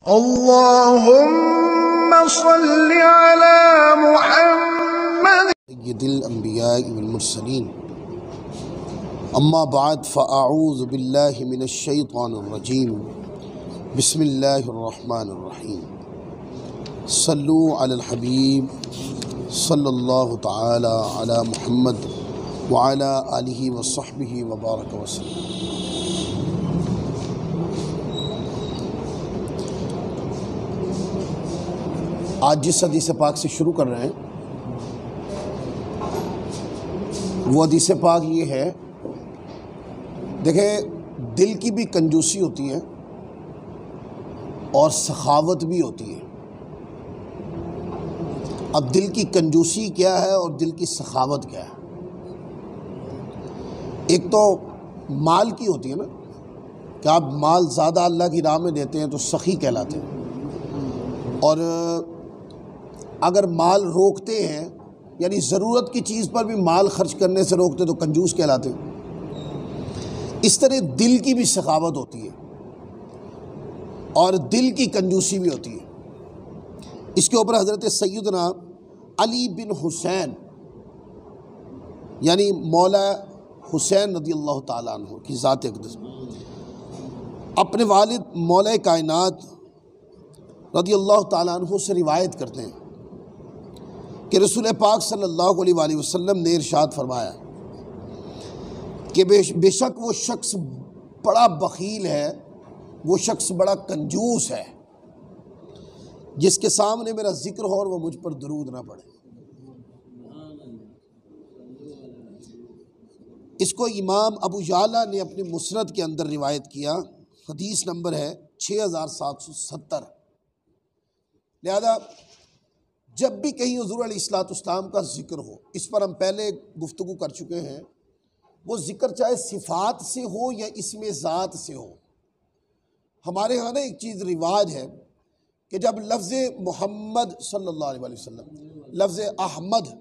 اللهم صل على محمد سید الانبیاء والمرسلین اما بعد فاعوذ باللہ من الشیطان الرجیم بسم اللہ الرحمن الرحیم صلو علی الحبیب صلی اللہ تعالی علی محمد وعلی آلہ وصحبہ وبارک وسلم۔ آج جس حدیث پاک سے شروع کر رہے ہیں وہ حدیث پاک یہ ہے، دیکھیں دل کی بھی کنجوسی ہوتی ہے اور سخاوت بھی ہوتی ہے۔ اب دل کی کنجوسی کیا ہے اور دل کی سخاوت کیا ہے؟ ایک تو مال کی ہوتی ہے نا کہ آپ مال زیادہ اللہ کی راہ میں دیتے ہیں تو سخی کہلاتے ہیں، اور اگر مال روکتے ہیں یعنی ضرورت کی چیز پر بھی مال خرچ کرنے سے روکتے تو کنجوس کہلاتے ہیں۔ اس طرح دل کی بھی سخاوت ہوتی ہے اور دل کی کنجوسی بھی ہوتی ہے۔ اس کے اوپر حضرت سیدنا علی بن حسین یعنی مولا حسین رضی اللہ تعالیٰ عنہ کی ذات اقدس اپنے والد مولا کائنات رضی اللہ تعالیٰ عنہ سے روایت کرتے ہیں کہ رسول پاک صلی اللہ علیہ وآلہ وسلم نے ارشاد فرمایا کہ بے شک وہ شخص بڑا بخیل ہے، وہ شخص بڑا کنجوس ہے جس کے سامنے میرا ذکر ہو اور وہ مجھ پر درود نہ پڑے۔ اس کو امام ابو یعلا نے اپنے مسند کے اندر روایت کیا، حدیث نمبر ہے 6770۔ لہذا جب بھی کہیں حضور علیہ الصلوۃ والسلام کا ذکر ہو، اس پر ہم پہلے گفتگو کر چکے ہیں، وہ ذکر چاہے صفات سے ہو یا اسم ذات سے ہو، ہمارے ہاں نا ایک چیز رواج ہے کہ جب لفظ محمد صلی اللہ علیہ وسلم، لفظ احمد،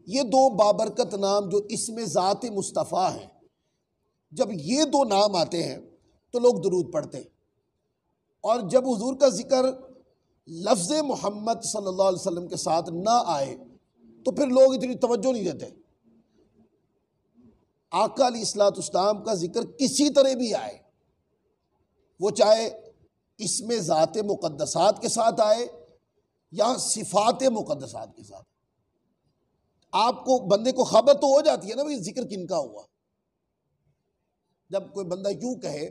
یہ دو بابرکت نام جو اسم ذات مصطفیٰ ہیں، جب یہ دو نام آتے ہیں تو لوگ درود پڑھتے ہیں، اور جب حضور کا ذکر لفظ محمد صلی اللہ علیہ وسلم کے ساتھ نہ آئے تو پھر لوگ اتنی توجہ نہیں دیتے۔ آقا علیہ الصلوۃ والسلام کا ذکر کسی طرح بھی آئے، وہ چاہے اسم ذات مقدسات کے ساتھ آئے یا صفات مقدسات کے ساتھ، آپ کو بندے کو خبر تو ہو جاتی ہے نا بھئی ذکر کن کا ہوا۔ جب کوئی بندہ یوں کہے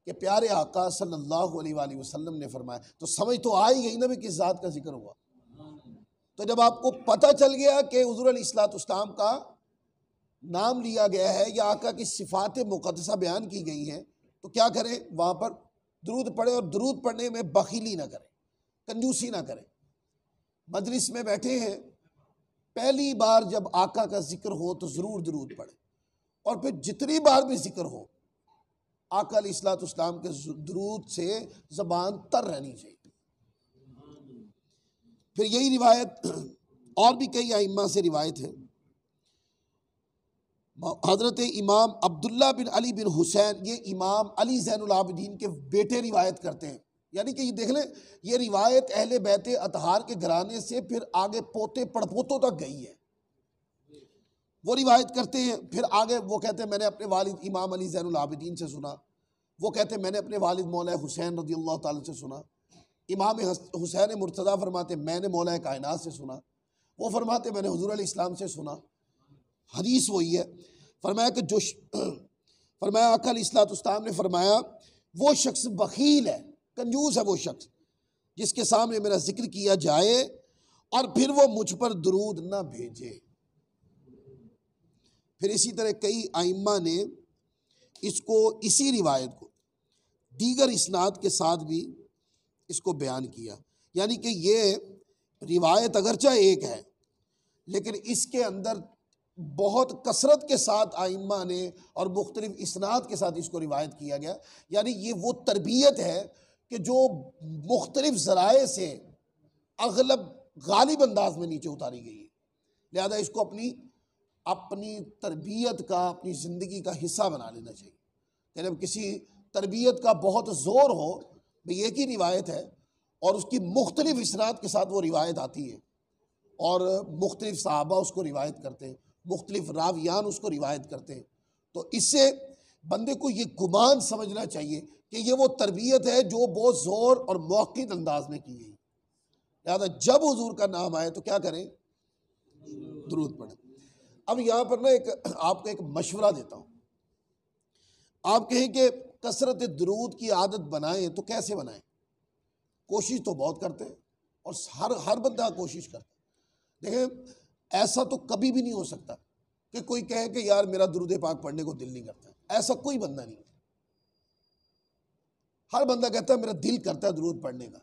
کہ پیارے آقا صلی اللہ علیہ وآلہ وسلم نے فرمایا تو سمجھ تو آئی گئی نا بھی کس ذات کا ذکر ہوا۔ تو جب آپ کو پتہ چل گیا کہ حضور علیہ الصلوۃ والسلام کا نام لیا گیا ہے یا آقا کی صفات مقدسہ بیان کی گئی ہیں تو کیا کریں؟ وہاں پر درود پڑھیں، اور درود پڑھنے میں بخیلی نہ کریں، کنجوسی نہ کریں۔ مجلس میں بیٹھے ہیں، پہلی بار جب آقا کا ذکر ہو تو ضرور درود پڑھیں، اور پھر جتنی بار بھی ذکر ہو آقا علیہ الصلوۃ والسلام کے درود سے زبان تر رہنی چاہیے۔ پھر یہی روایت اور بھی کئی ائمہ سے روایت ہے۔ حضرت امام عبداللہ بن علی بن حسین، یہ امام علی زین العابدین کے بیٹے روایت کرتے ہیں، یعنی کہ یہ دیکھ لیں یہ روایت اہل بیت اطہار کے گھرانے سے پھر آگے پوتے پڑپوتوں تک گئی ہے، وہ روایت کرتے ہیں۔ پھر آگے وہ کہتے ہیں میں نے اپنے والد امام علی زین العابدین سے سنا، وہ کہتے ہیں میں نے اپنے والد مولا حسین رضی اللہ تعالیٰ سے سنا، امام حسین مرتضیٰ فرماتے میں نے مولا کائنات سے سنا، وہ فرماتے میں نے حضور علیہ السلام سے سنا۔ حدیث وہی ہے، فرمایا کہ فرمایا آقا علیہ الصلوۃ والسلام نے فرمایا وہ شخص بخیل ہے، کنجوس ہے وہ شخص جس کے سامنے میرا ذکر کیا جائے اور پھر وہ مجھ پر درود نہ بھیجے۔ پھر اسی طرح کئی ائمہ نے اس کو، اسی روایت کو دیگر اسناد کے ساتھ بھی اس کو بیان کیا، یعنی کہ یہ روایت اگرچہ ایک ہے لیکن اس کے اندر بہت کثرت کے ساتھ ائمہ نے اور مختلف اسناد کے ساتھ اس کو روایت کیا گیا، یعنی یہ وہ تربیت ہے کہ جو مختلف ذرائع سے اغلب غالب انداز میں نیچے اتاری گئی ہے، لہذا اس کو اپنی تربیت کا، اپنی زندگی کا حصہ بنا لینا چاہیے۔ کہ جب کسی تربیت کا بہت زور ہو، ایک ہی روایت ہے اور اس کی مختلف اسناد کے ساتھ وہ روایت آتی ہے، اور مختلف صحابہ اس کو روایت کرتے ہیں، مختلف راویان اس کو روایت کرتے ہیں، تو اس سے بندے کو یہ گمان سمجھنا چاہیے کہ یہ وہ تربیت ہے جو بہت زور اور موقع انداز میں کی گئی۔ لہٰذا جب حضور کا نام آئے تو کیا کریں؟ درود پڑھیں۔ اب یہاں پر نا آپ کو ایک مشورہ دیتا ہوں۔ آپ کہیں کہ کثرت درود کی عادت بنائیں تو کیسے بنائیں؟ کوشش تو بہت کرتے ہیں، اور ہر بندہ کوشش کرتا ہے۔ دیکھیں، ایسا تو کبھی بھی نہیں ہو سکتا کہ کوئی کہے کہ یار میرا درود پاک پڑھنے کو دل نہیں کرتا، ایسا کوئی بندہ نہیں۔ ہر بندہ کہتا ہے میرا دل کرتا ہے درود پڑھنے کا،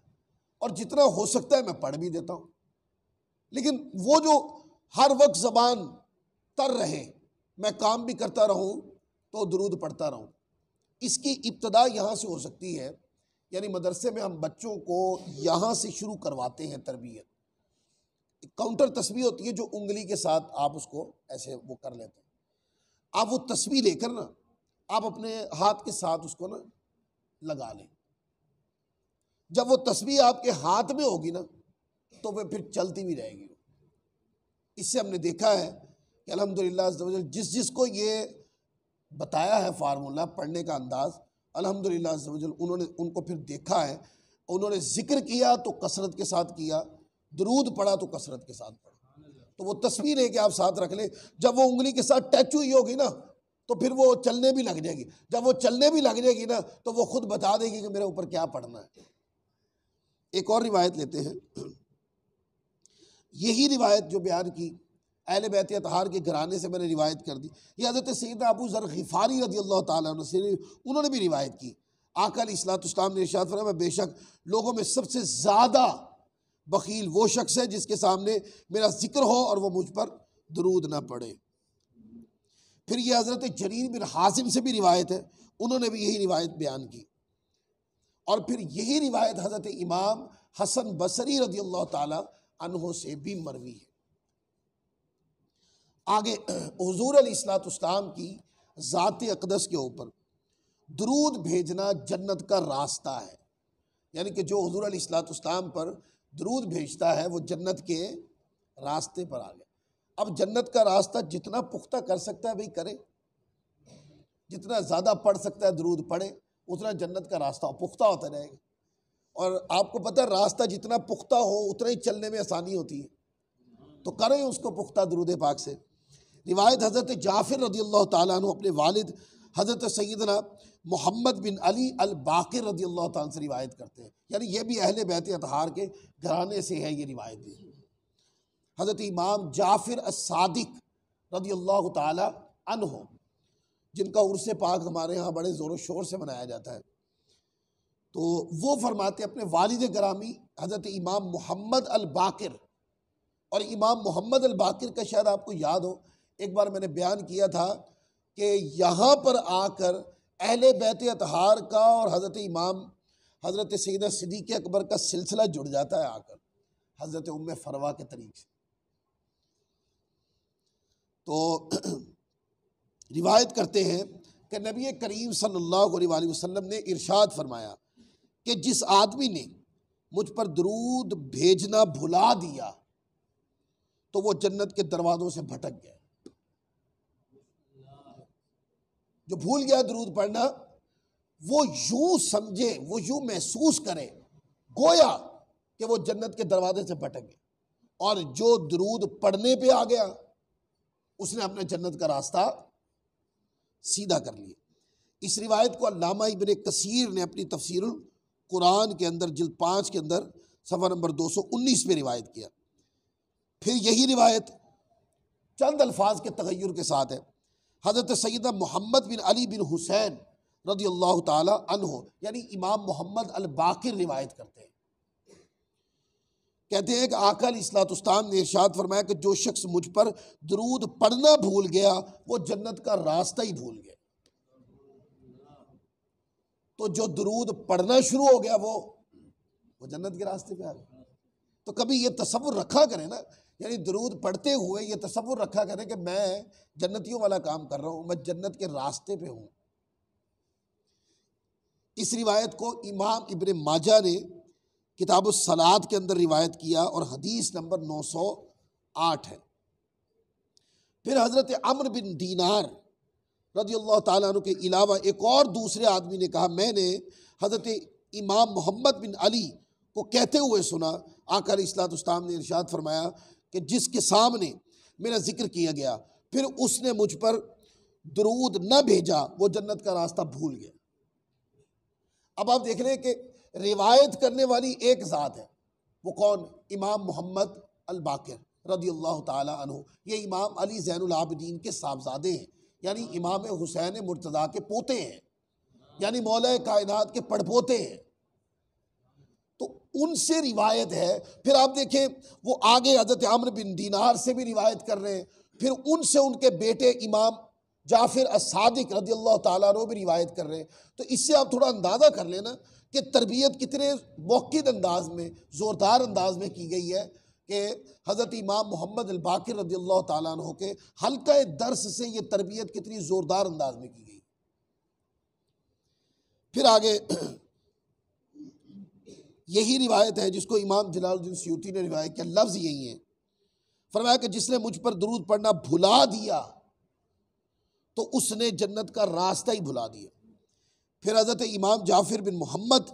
اور جتنا ہو سکتا ہے میں پڑھ بھی دیتا ہوں، لیکن وہ جو ہر وقت زبان تر رہے، میں کام بھی کرتا رہوں تو درود پڑھتا رہوں، اس کی ابتدا یہاں سے ہو سکتی ہے۔ یعنی مدرسے میں ہم بچوں کو یہاں سے شروع کرواتے ہیں تربیت۔ کاؤنٹر تسبیح ہوتی ہے جو انگلی کے ساتھ آپ اس کو ایسے وہ کر لیتے ہیں، آپ وہ تسبیح لے کر نا آپ اپنے ہاتھ کے ساتھ اس کو نا لگا لیں۔ جب وہ تسبیح آپ کے ہاتھ میں ہوگی نا تو وہ پھر چلتی بھی رہے گی۔ اس سے ہم نے دیکھا ہے کہ الحمدللہ عز و جل جس کو یہ بتایا ہے فارمولہ پڑھنے کا انداز، الحمدللہ عز و جل ان کو پھر دیکھا ہے، انہوں نے ذکر کیا تو کثرت کے ساتھ کیا، درود پڑھا تو کثرت کے ساتھ پڑھا۔ تو وہ تسبیح لے کے آپ ساتھ رکھ لیں، جب وہ انگلی کے ساتھ ٹچ ہوئی ہوگی نا تو پھر وہ چلنے بھی لگ جائے گی، جب وہ چلنے بھی لگ جائے گی نا تو وہ خود بتا دے گی کہ میرے اوپر کیا پڑھنا ہے۔ ایک اور روایت لیتے ہیں، یہی روایت جو بیان کی اہل بیت اطہار کے گھرانے سے میں نے روایت کر دی، یہ حضرت سیدنا ابو ذر غفاری رضی اللہ تعالیٰ عنہ سے انہوں نے بھی روایت کی۔ آقا علیہ الصلوۃ والسلام نے ارشاد فرمایا بے شک لوگوں میں سب سے زیادہ بخیل وہ شخص ہے جس کے سامنے میرا ذکر ہو اور وہ مجھ پر درود نہ پڑھے۔ پھر یہ حضرت جریر بن حازم سے بھی روایت ہے، انہوں نے بھی یہی روایت بیان کی، اور پھر یہی روایت حضرت امام حسن بصری رضی اللہ تعالیٰ عنہ سے بھی مروی ہے۔ آگے حضور علیہ الصلوۃ والسلام کی ذات اقدس کے اوپر درود بھیجنا جنت کا راستہ ہے، یعنی کہ جو حضور علیہ الصلوۃ والسلام پر درود بھیجتا ہے وہ جنت کے راستے پر آ گیا۔ اب جنت کا راستہ جتنا پختہ کر سکتا ہے بھئی کرے، جتنا زیادہ پڑھ سکتا ہے درود پڑھے، اتنا جنت کا راستہ پختہ ہوتا رہے گا۔ اور آپ کو پتہ ہے راستہ جتنا پختہ ہو اتنا ہی چلنے میں آسانی ہوتی ہے، تو کریں اس کو پختہ درود پاک سے۔ روایت حضرت جعفر رضی اللہ تعالیٰ عنہ اپنے والد حضرت سیدنا محمد بن علی الباقر رضی اللہ تعالیٰ سے روایت کرتے ہیں، یعنی یہ بھی اہل بیت اطہار کے گھرانے سے ہے یہ روایت بھی۔ حضرت امام جعفر الصادق رضی اللہ تعالیٰ عنہ جن کا عرس پاک ہمارے ہاں بڑے زور و شور سے منایا جاتا ہے، تو وہ فرماتے اپنے والد گرامی حضرت امام محمد الباقر، اور امام محمد الباقر کا شاید آپ کو یاد ہو، ایک بار میں نے بیان کیا تھا کہ یہاں پر آ کر اہل بیت اطہار کا اور حضرت امام حضرت سیدہ صدیق اکبر کا سلسلہ جڑ جاتا ہے آ کر حضرت ام فروا کے طریق سے۔ تو روایت کرتے ہیں کہ نبی کریم صلی اللہ علیہ وسلم نے ارشاد فرمایا کہ جس آدمی نے مجھ پر درود بھیجنا بھلا دیا تو وہ جنت کے دروازوں سے بھٹک گیا۔ جو بھول گیا درود پڑھنا، وہ یوں سمجھے، وہ یوں محسوس کرے گویا کہ وہ جنت کے دروازے سے بھٹک گیا، اور جو درود پڑھنے پہ آ گیا اس نے اپنے جنت کا راستہ سیدھا کر لیا۔ اس روایت کو علامہ ابن کثیر نے اپنی تفسیر القرآن کے اندر جلد 5 کے اندر صفحہ نمبر 219 پہ روایت کیا۔ پھر یہی روایت چند الفاظ کے تغیر کے ساتھ ہے۔ حضرت سیدنا محمد بن علی بن حسین رضی اللہ تعالی عنہ یعنی امام محمد الباقر روایت کرتے ہیں، کہتے ہیں کہ آقا علیہ الصلوۃ والسلام نے ارشاد فرمایا کہ جو شخص مجھ پر درود پڑھنا بھول گیا وہ جنت کا راستہ ہی بھول گیا۔ تو جو درود پڑھنا شروع ہو گیا وہ جنت کے راستے پہ آ گیا۔ تو کبھی یہ تصور رکھا کریں نا، یعنی درود پڑھتے ہوئے یہ تصور رکھا کریں کہ میں جنتیوں والا کام کر رہا ہوں، میں جنت کے راستے پہ ہوں۔ اس روایت کو امام ابن ماجہ نے کتاب الصلاۃ کے اندر روایت کیا اور حدیث نمبر 908 ہے۔ پھر حضرت عمرو بن دینار رضی اللہ تعالیٰ عنہ کے علاوہ ایک اور دوسرے آدمی نے کہا میں نے حضرت امام محمد بن علی کو کہتے ہوئے سنا، آقا علیہ الصلوۃ والسلام نے ارشاد فرمایا کہ جس کے سامنے میرا ذکر کیا گیا پھر اس نے مجھ پر درود نہ بھیجا وہ جنت کا راستہ بھول گیا۔ اب آپ دیکھ رہے ہیں کہ روایت کرنے والی ایک ذات ہے، وہ کون؟ امام محمد الباقر رضی اللہ تعالی عنہ۔ یہ امام علی زین العابدین کے صاحبزادے ہیں، یعنی امام حسین مرتضیٰ کے پوتے ہیں، یعنی مولا کائنات کے پڑپوتے ہیں، تو ان سے روایت ہے۔ پھر آپ دیکھیں وہ آگے حضرت عمرو بن دینار سے بھی روایت کر رہے ہیں، پھر ان سے ان کے بیٹے امام جعفر الصادق رضی اللہ تعالیٰ عنہ بھی روایت کر رہے ہیں۔ تو اس سے آپ تھوڑا اندازہ کر لینا کہ تربیت کتنے موقع انداز میں، زوردار انداز میں کی گئی ہے، کہ حضرت امام محمد الباقر رضی اللہ تعالیٰ عنہ کے حلقہ درس سے یہ تربیت کتنی زوردار انداز میں کی گئی۔ پھر آگے یہی روایت ہے جس کو امام جلال الدین سیوطی نے روایت کیا، لفظ یہی ہے، فرمایا کہ جس نے مجھ پر درود پڑھنا بھلا دیا تو اس نے جنت کا راستہ ہی بھلا دیا۔ پھر حضرت امام جعفر بن محمد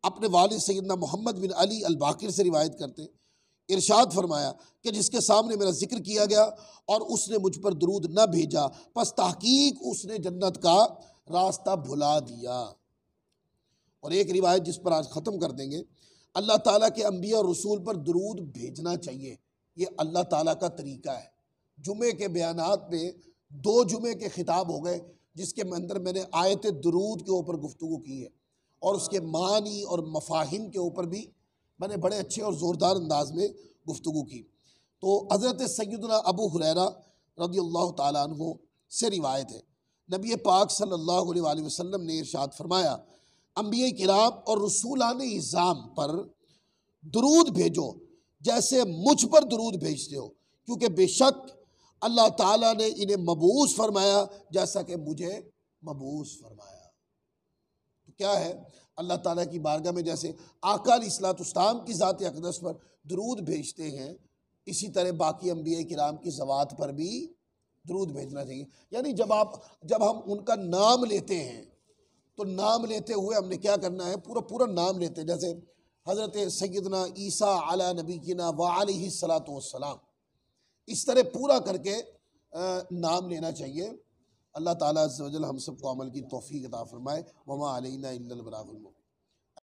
اپنے والد سیدنا محمد بن علی الباقر سے روایت کرتے ہیں، ارشاد فرمایا کہ جس کے سامنے میرا ذکر کیا گیا اور اس نے مجھ پر درود نہ بھیجا پس تحقیق اس نے جنت کا راستہ بھلا دیا۔ اور ایک روایت جس پر آج ختم کر دیں گے، اللہ تعالیٰ کے انبیاء اور رسول پر درود بھیجنا چاہیے، یہ اللہ تعالیٰ کا طریقہ ہے۔ جمعے کے بیانات میں 2 جمعے کے خطاب ہو گئے جس کے اندر میں نے آیت درود کے اوپر گفتگو کی ہے، اور اس کے معنی اور مفاہیم کے اوپر بھی میں نے بڑے اچھے اور زوردار انداز میں گفتگو کی۔ تو حضرت سیدنا ابو ہریرہ رضی اللہ تعالیٰ عنہ سے روایت ہے، نبی پاک صلی اللہ علیہ وآلہ وسلم نے ارشاد فرمایا انبیاء کرام اور رسولان اعظام پر درود بھیجو جیسے مجھ پر درود بھیجتے ہو، کیونکہ بے شک اللہ تعالیٰ نے انہیں مبعوث فرمایا جیسا کہ مجھے مبعوث فرمایا۔ تو کیا ہے، اللہ تعالیٰ کی بارگاہ میں جیسے آقا علیہ الصلوۃ والسلام کی ذات اقدس پر درود بھیجتے ہیں، اسی طرح باقی انبیاء کرام کی ذوات پر بھی درود بھیجنا چاہیے۔ یعنی جب ہم ان کا نام لیتے ہیں تو نام لیتے ہوئے ہم نے کیا کرنا ہے، پورا نام لیتے ہیں، جیسے حضرت سیدنا عیسیٰ علی نبینا وعلیہ الصلوۃ والسلام، اس طرح پورا کر کے نام لینا چاہیے۔ اللہ تعالیٰ عز و جل ہم سب کو عمل کی توفیق عطا فرمائے۔ وما علینا الا البلاغ المبین۔